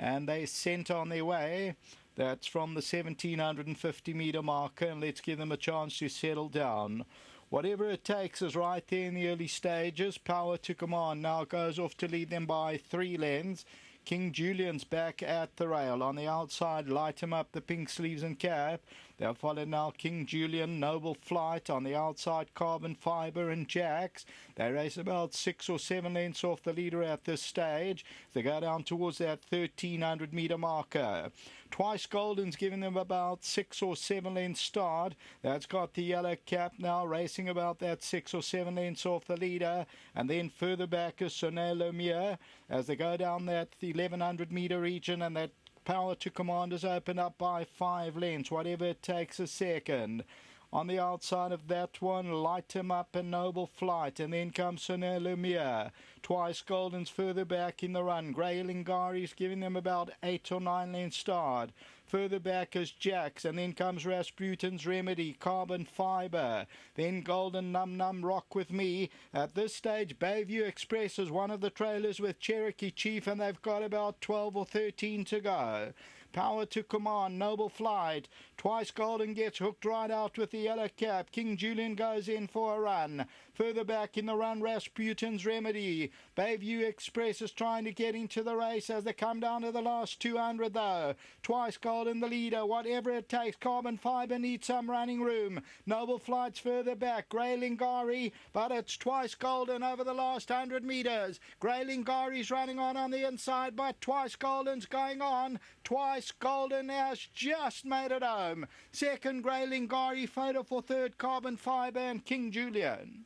and they sent on their way. That's from the 1750 metre marker, and let's give them a chance to settle down. Whatever it takes is right there in the early stages. Power to Command now goes off to lead them by 3 lengths. King Julian's back at the rail. On the outside, Light Him Up, the pink sleeves and cap. They'll follow now King Julian, Noble Flight. On the outside, Carbon Fibre and Jacks. They race about 6 or 7 lengths off the leader at this stage. They go down towards that 1300 metre marker. Twice Golden's giving them about 6 or 7 lengths start. That's got the yellow cap now racing about that 6 or 7 lengths off the leader. And then further back is Sonet Lumiere as they go down that 1100 metre region, and that Power to Command is opened up by 5 lengths, whatever it takes a second. On the outside of that one, Light Him Up and Noble Flight, and then comes Sonet Lumiere. Twice Golden's further back in the run. Grey Lingari's giving them about 8 or 9 lengths start. Further back is Jacks, and then comes Rasputin's Remedy, Carbon Fibre. Then Golden Num Num Rock With Me. At this stage, Bayview Express is one of the trailers with Cherokee Chief, and they've got about 12 or 13 to go. Power to Command, Noble Flight. Twice Golden gets hooked right out with the yellow cap. King Julian goes in for a run. Further back in the run, Rasputin's Remedy. Bayview Express is trying to get into the race as they come down to the last 200 though. Twice Golden the leader, whatever it takes. Carbon Fibre needs some running room. Noble Flight's further back. Grey Lingari, but it's Twice Golden over the last 100 metres. Grey Lingari's running on the inside, but Twice Golden's going on. Twice Golden has just made it home. Second, Grey Lingari, photo for third, Carbon Fibre and King Julian.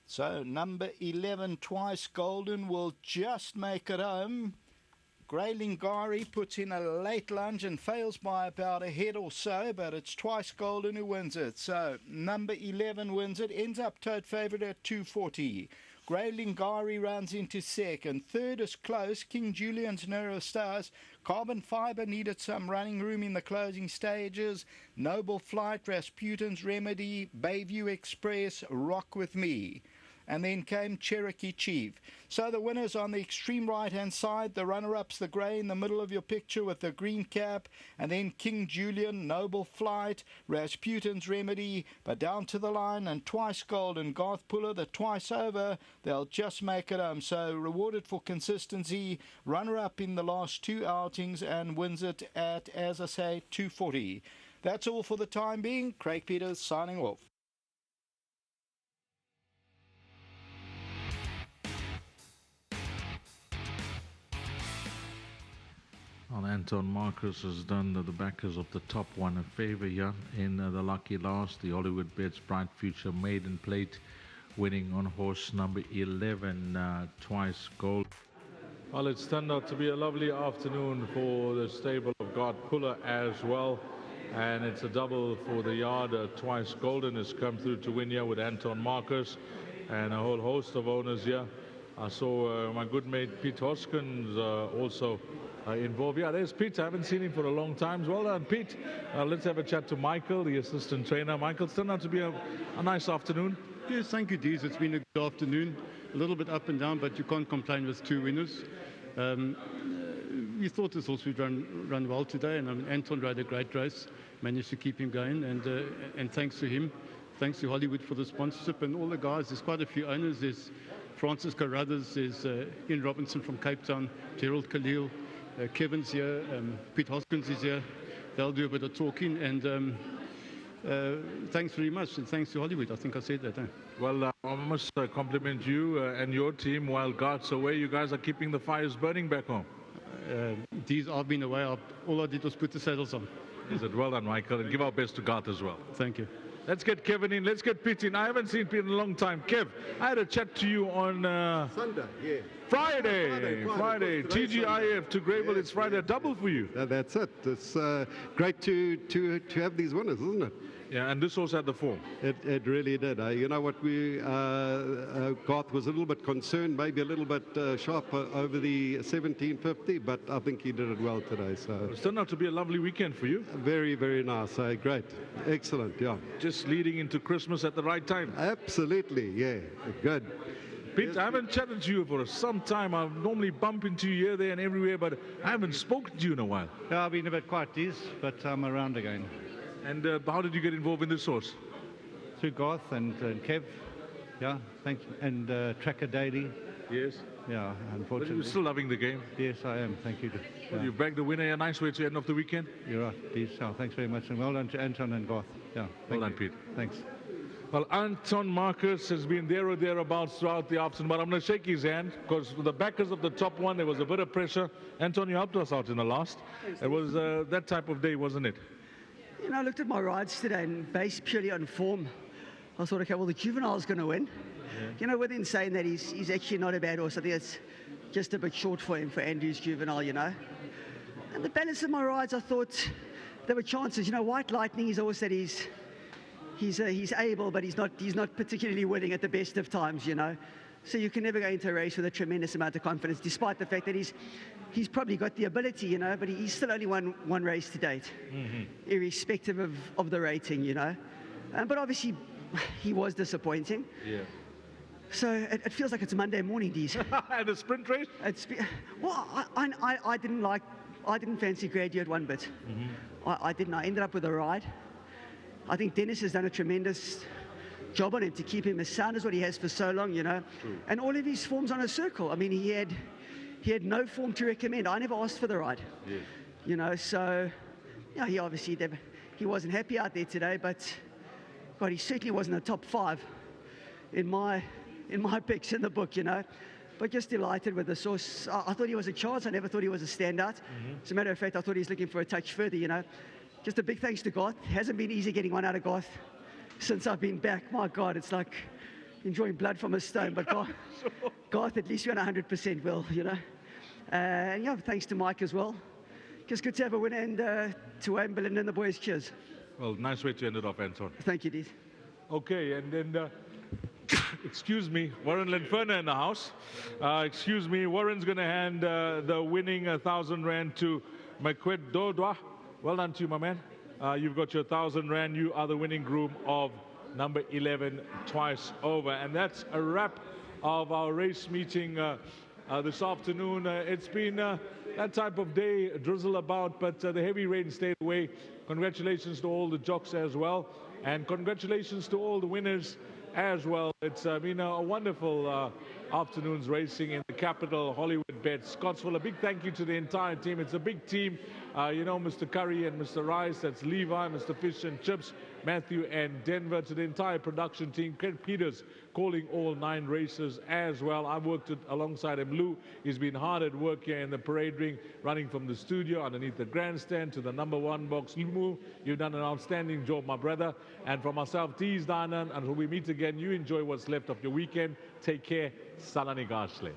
So number 11, Twice Golden, will just make it home. Grey Lingari puts in a late lunge and fails by about a head or so, but it's Twice Golden who wins it. So number 11 wins it, ends up tote favourite at 240. Grey Lingari runs into second. Third is close, King Julian's Neuro Stars. Carbon Fibre needed some running room in the closing stages. Noble Flight, Rasputin's Remedy, Bayview Express, Rock With Me. And then came Cherokee Chief. So the winners on the extreme right-hand side, the runner-ups, the grey in the middle of your picture with the green cap, and then King Julian, Noble Flight, Rasputin's Remedy, but down to the line, and Twice Golden, Garth Puller, the twice over, they'll just make it home. So rewarded for consistency, runner-up in the last 2 outings, and wins it at, as I say, 240. That's all for the time being. Craig Peters signing off. Well, Anton Marcus has done the backers of the top one a favour here in the lucky last. The Hollywoodbets Bright Future Maiden Plate, winning on horse number 11, Twice Gold. Well, it's turned out to be a lovely afternoon for the stable of Garth Puller as well. And it's a double for the yard. Twice Golden has come through to win here with Anton Marcus and a whole host of owners here. I saw my good mate Pete Hoskins also involved. Yeah, there's Pete. I haven't seen him for a long time. Well done, Pete. Let's have a chat to Michael, the assistant trainer. Michael, it's turned out to be a nice afternoon. Yes, thank you, Dees. It's been a good afternoon. A little bit up and down, but you can't complain with 2 winners. We thought this horse would run well today, and Anton rode a great race, managed to keep him going, and thanks to him, thanks to Hollywood for the sponsorship and all the guys. There's quite a few owners. There's Francis Carruthers, there's Ian Robinson from Cape Town, Gerald Khalil, Kevin's here, Pete Hoskins is here. They'll do a bit of talking, and thanks very much, and thanks to Hollywood. I think I said that. Well, I must compliment you and your team while Garth's away. You guys are keeping the fires burning back home. These I've been away. All I did was put the saddles on. Is it? Well done, Michael, and give our best to Garth as well. Thank you. Let's get Kevin in. Let's get Pete in. I haven't seen Pete in a long time. Kev, I had a chat to you on Sunday, yeah. Friday. TGIF to Greyville. It's Friday. A double for you. That's it. It's great to have these winners, isn't it? Yeah, and this also had the form. It really did. You know what, Garth was a little bit concerned, maybe a little bit sharp over the 1750, but I think he did it well today. So It's turned out to be a lovely weekend for you. very, very nice. Great. Excellent, yeah. Just leading into Christmas at the right time. Absolutely, yeah. Good. Pete, Yes, I haven't chatted to you for some time. I normally bump into you here, there, and everywhere, but I haven't spoken to you in a while. Yeah, I've been a bit quiet, Dees, but I'm around again. And how did you get involved in this horse? Through Garth and Kev, yeah, thank you. And Tracker Daily, Yes. yeah, But unfortunately. you're still loving the game. Yes, I am, thank you. Well, Yeah, you bagged the winner. A nice way to end off the weekend. you're right, Dees. Oh, thanks very much, and well done to Anton and Garth. Yeah, Well thank done, you. Pete. Thanks. Well, Anton Marcus has been there or thereabouts throughout the afternoon, but I'm going to shake his hand because for the backers of the top one, there was a bit of pressure. Anton, you helped us out in the last. It was that type of day, wasn't it? You know, I looked at my rides today and based purely on form, I thought, okay, well, the juvenile's going to win. Yeah. You know, within saying that he's actually not a bad horse. I think it's just a bit short for him, for Andrew's juvenile, you know. And the balance of my rides, I thought there were chances. You know, White Lightning, he's always said he's able, but he's not particularly winning at the best of times, you know. So you can never go into a race with a tremendous amount of confidence, despite the fact that he's probably got the ability, you know, but he's still only won one race to date, irrespective of the rating, you know. But obviously, he was disappointing. Yeah. So it feels like it's Monday morning, Dees. And a sprint race? Well, I didn't fancy Graduate one bit. I didn't. I ended up with a ride. I think Dennis has done a tremendous job on him to keep him as sound as what he has for so long, you know. True. And all of his forms on a circle. I mean, he had no form to recommend. I never asked for the ride. Yeah. You know, so yeah, he obviously he wasn't happy out there today, but God, he certainly wasn't a top 5 in my picks in the book, you know. But just delighted with the source. I thought he was a chance. I never thought he was a standout. As a matter of fact, I thought he was looking for a touch further, you know. Just a big thanks to Garth. It hasn't been easy getting one out of Garth since I've been back. My God, it's like enjoying blood from a stone. But Garth, at least you're on 100%, Will, you know. And yeah, thanks to Mike as well. Just good to have a winner, and to Wayne, Belinda and the boys, cheers. Well, nice way to end it off, Anton. Thank you, Dees. Okay, and then, excuse me, Warren Linferna in the house. Excuse me, Warren's going to hand the winning 1,000 Rand to Makwet Dodwa. Well done to you, my man. You've got your 1,000 Rand. You are the winning groom of number 11 twice over. And that's a wrap of our race meeting this afternoon. It's been that type of day, drizzle about, but the heavy rain stayed away. Congratulations to all the jocks as well. And congratulations to all the winners as well. It's been a wonderful afternoon's racing in the capital, Hollywoodbets, Scottsville. A big thank you to the entire team. It's a big team. You know, Mr. Curry and Mr. Rice, that's Levi, Mr. Fish and Chips, Matthew and Denver, to the entire production team. Ken Peters calling all 9 races as well. I've worked alongside him. Lou, he's been hard at work here in the parade ring, running from the studio underneath the grandstand to the number 1 box. Lumu, you've done an outstanding job, my brother. And for myself, Dees Danan, until we meet again, you enjoy what's left of your weekend. Take care. Salani Gashle.